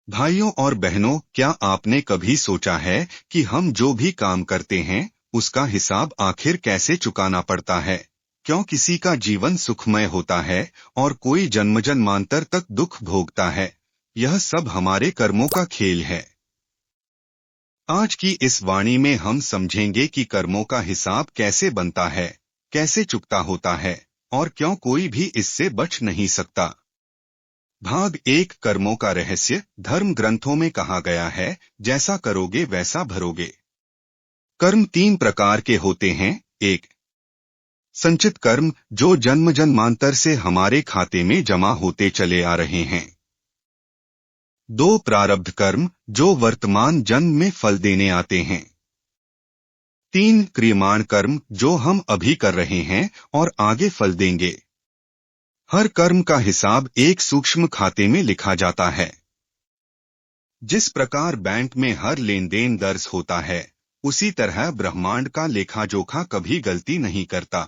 भाइयों और बहनों, क्या आपने कभी सोचा है कि हम जो भी काम करते हैं उसका हिसाब आखिर कैसे चुकाना पड़ता है? क्यों किसी का जीवन सुखमय होता है और कोई जन्मजन्मांतर तक दुख भोगता है? यह सब हमारे कर्मों का खेल है। आज की इस वाणी में हम समझेंगे कि कर्मों का हिसाब कैसे बनता है, कैसे चुकता होता है और क्यों कोई भी इससे बच नहीं सकता। भाग एक, कर्मों का रहस्य। धर्म ग्रंथों में कहा गया है, जैसा करोगे वैसा भरोगे। कर्म तीन प्रकार के होते हैं। एक, संचित कर्म, जो जन्म जन्मांतर से हमारे खाते में जमा होते चले आ रहे हैं। दो, प्रारब्ध कर्म, जो वर्तमान जन्म में फल देने आते हैं। तीन, क्रियमाण कर्म, जो हम अभी कर रहे हैं और आगे फल देंगे। हर कर्म का हिसाब एक सूक्ष्म खाते में लिखा जाता है। जिस प्रकार बैंक में हर लेन देन दर्ज होता है, उसी तरह ब्रह्मांड का लेखा जोखा कभी गलती नहीं करता।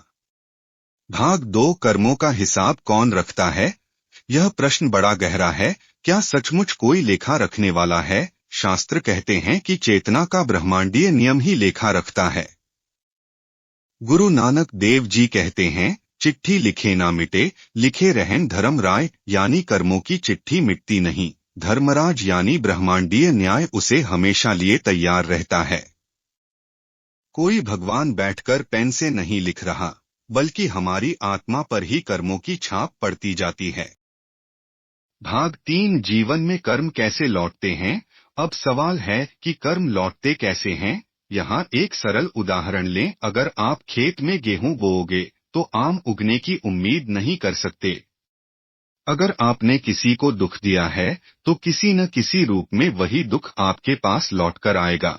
भाग दो, कर्मों का हिसाब कौन रखता है? यह प्रश्न बड़ा गहरा है। क्या सचमुच कोई लेखा रखने वाला है? शास्त्र कहते हैं कि चेतना का ब्रह्मांडीय नियम ही लेखा रखता है। गुरु नानक देव जी कहते हैं, चिट्ठी लिखे ना मिटे, लिखे रहन धर्म राय, यानी कर्मों की चिट्ठी मिटती नहीं। धर्मराज यानी ब्रह्मांडीय न्याय उसे हमेशा लिए तैयार रहता है। कोई भगवान बैठकर पेन से नहीं लिख रहा, बल्कि हमारी आत्मा पर ही कर्मों की छाप पड़ती जाती है। भाग तीन, जीवन में कर्म कैसे लौटते हैं। अब सवाल है कि कर्म लौटते कैसे हैं। यहाँ एक सरल उदाहरण लें। अगर आप खेत में गेहूं बोओगे तो आम उगने की उम्मीद नहीं कर सकते। अगर आपने किसी को दुख दिया है तो किसी न किसी रूप में वही दुख आपके पास लौटकर आएगा।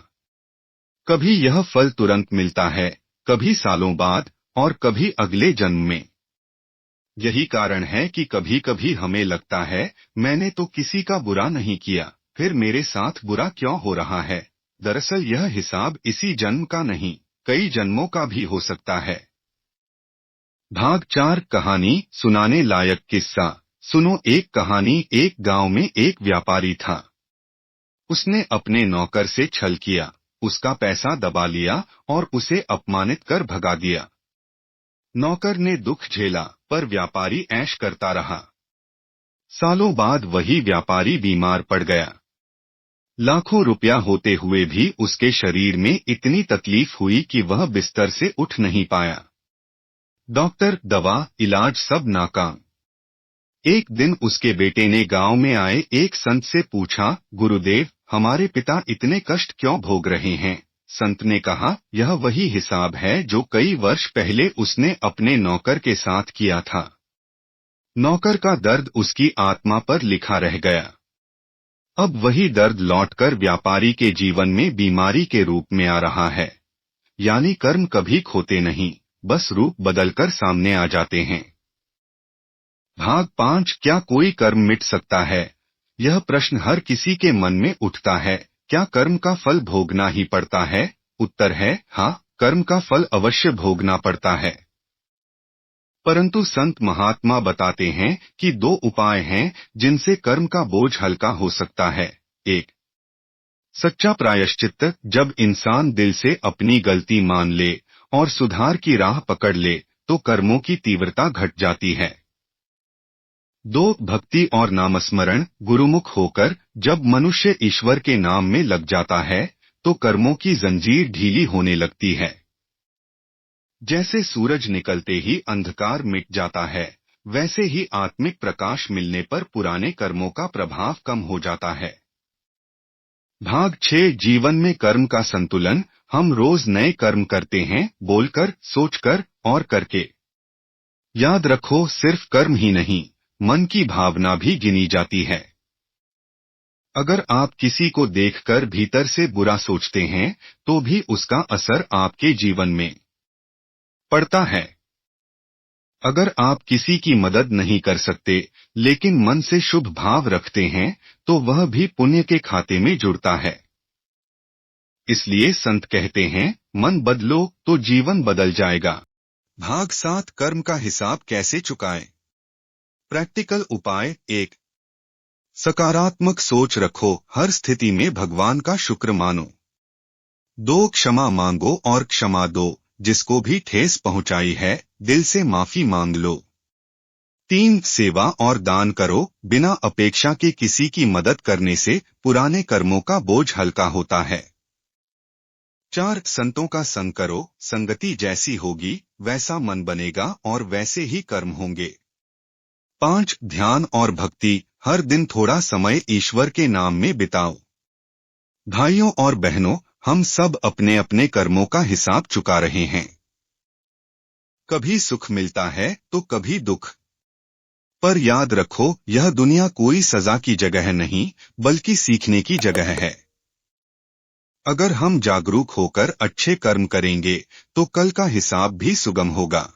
कभी यह फल तुरंत मिलता है, कभी सालों बाद और कभी अगले जन्म में। यही कारण है कि कभी कभी हमें लगता है, मैंने तो किसी का बुरा नहीं किया, फिर मेरे साथ बुरा क्यों हो रहा है। दरअसल यह हिसाब इसी जन्म का नहीं, कई जन्मों का भी हो सकता है। भाग चार, कहानी सुनाने लायक किस्सा। सुनो एक कहानी। एक गांव में एक व्यापारी था। उसने अपने नौकर से छल किया, उसका पैसा दबा लिया और उसे अपमानित कर भगा दिया। नौकर ने दुख झेला, पर व्यापारी ऐश करता रहा। सालों बाद वही व्यापारी बीमार पड़ गया। लाखों रुपया होते हुए भी उसके शरीर में इतनी तकलीफ हुई कि वह बिस्तर से उठ नहीं पाया। डॉक्टर, दवा, इलाज सब नाकाम। एक दिन उसके बेटे ने गांव में आए एक संत से पूछा, गुरुदेव, हमारे पिता इतने कष्ट क्यों भोग रहे हैं। संत ने कहा, यह वही हिसाब है जो कई वर्ष पहले उसने अपने नौकर के साथ किया था। नौकर का दर्द उसकी आत्मा पर लिखा रह गया। अब वही दर्द लौटकर व्यापारी के जीवन में बीमारी के रूप में आ रहा है। यानी कर्म कभी खोते नहीं, बस रूप बदलकर सामने आ जाते हैं। भाग पांच, क्या कोई कर्म मिट सकता है। यह प्रश्न हर किसी के मन में उठता है। क्या कर्म का फल भोगना ही पड़ता है? उत्तर है हाँ, कर्म का फल अवश्य भोगना पड़ता है। परंतु संत महात्मा बताते हैं कि दो उपाय हैं जिनसे कर्म का बोझ हल्का हो सकता है। एक, सच्चा प्रायश्चित्त, जब इंसान दिल से अपनी गलती मान ले और सुधार की राह पकड़ ले तो कर्मों की तीव्रता घट जाती है। दो, भक्ति और नामस्मरण, गुरुमुख होकर जब मनुष्य ईश्वर के नाम में लग जाता है तो कर्मों की जंजीर ढीली होने लगती है। जैसे सूरज निकलते ही अंधकार मिट जाता है, वैसे ही आत्मिक प्रकाश मिलने पर पुराने कर्मों का प्रभाव कम हो जाता है। भाग 6, जीवन में कर्म का संतुलन। हम रोज नए कर्म करते हैं, बोलकर, सोचकर और करके। याद रखो, सिर्फ कर्म ही नहीं, मन की भावना भी गिनी जाती है। अगर आप किसी को देखकर भीतर से बुरा सोचते हैं तो भी उसका असर आपके जीवन में पड़ता है। अगर आप किसी की मदद नहीं कर सकते लेकिन मन से शुभ भाव रखते हैं तो वह भी पुण्य के खाते में जुड़ता है। इसलिए संत कहते हैं, मन बदलो तो जीवन बदल जाएगा। भाग 7, कर्म का हिसाब कैसे चुकाएं। प्रैक्टिकल उपाय। एक, सकारात्मक सोच रखो, हर स्थिति में भगवान का शुक्र मानो। 2 क्षमा मांगो और क्षमा दो, जिसको भी ठेस पहुंचाई है दिल से माफी मांग लो। 3 सेवा और दान करो, बिना अपेक्षा के किसी की मदद करने से पुराने कर्मों का बोझ हल्का होता है। 4 संतों का संग करो, संगति जैसी होगी वैसा मन बनेगा और वैसे ही कर्म होंगे। 5 ध्यान और भक्ति, हर दिन थोड़ा समय ईश्वर के नाम में बिताओ। भाइयों और बहनों, हम सब अपने अपने कर्मों का हिसाब चुका रहे हैं। कभी सुख मिलता है तो कभी दुख, पर याद रखो यह दुनिया कोई सजा की जगह नहीं बल्कि सीखने की जगह है। अगर हम जागरूक होकर अच्छे कर्म करेंगे तो कल का हिसाब भी सुगम होगा।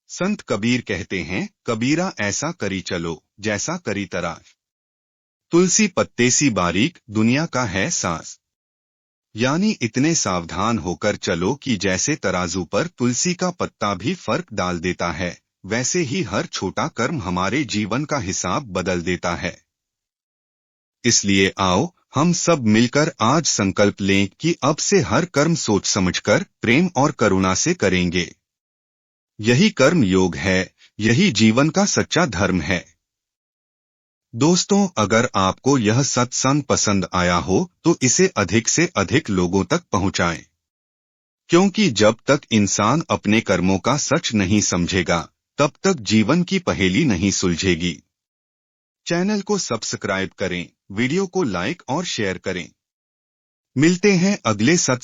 संत कबीर कहते हैं, कबीरा ऐसा करी चलो जैसा करी तराश, तुलसी पत्ते सी बारीक दुनिया का है सास। यानी इतने सावधान होकर चलो कि जैसे तराजू पर तुलसी का पत्ता भी फर्क डाल देता है, वैसे ही हर छोटा कर्म हमारे जीवन का हिसाब बदल देता है। इसलिए आओ हम सब मिलकर आज संकल्प लें कि अब से हर कर्म सोच समझकर प्रेम और करुणा से करेंगे। यही कर्म योग है, यही जीवन का सच्चा धर्म है। दोस्तों, अगर आपको यह सत्संग पसंद आया हो तो इसे अधिक से अधिक लोगों तक पहुंचाएं, क्योंकि जब तक इंसान अपने कर्मों का सच नहीं समझेगा तब तक जीवन की पहेली नहीं सुलझेगी। चैनल को सब्सक्राइब करें, वीडियो को लाइक और शेयर करें। मिलते हैं अगले सत्संग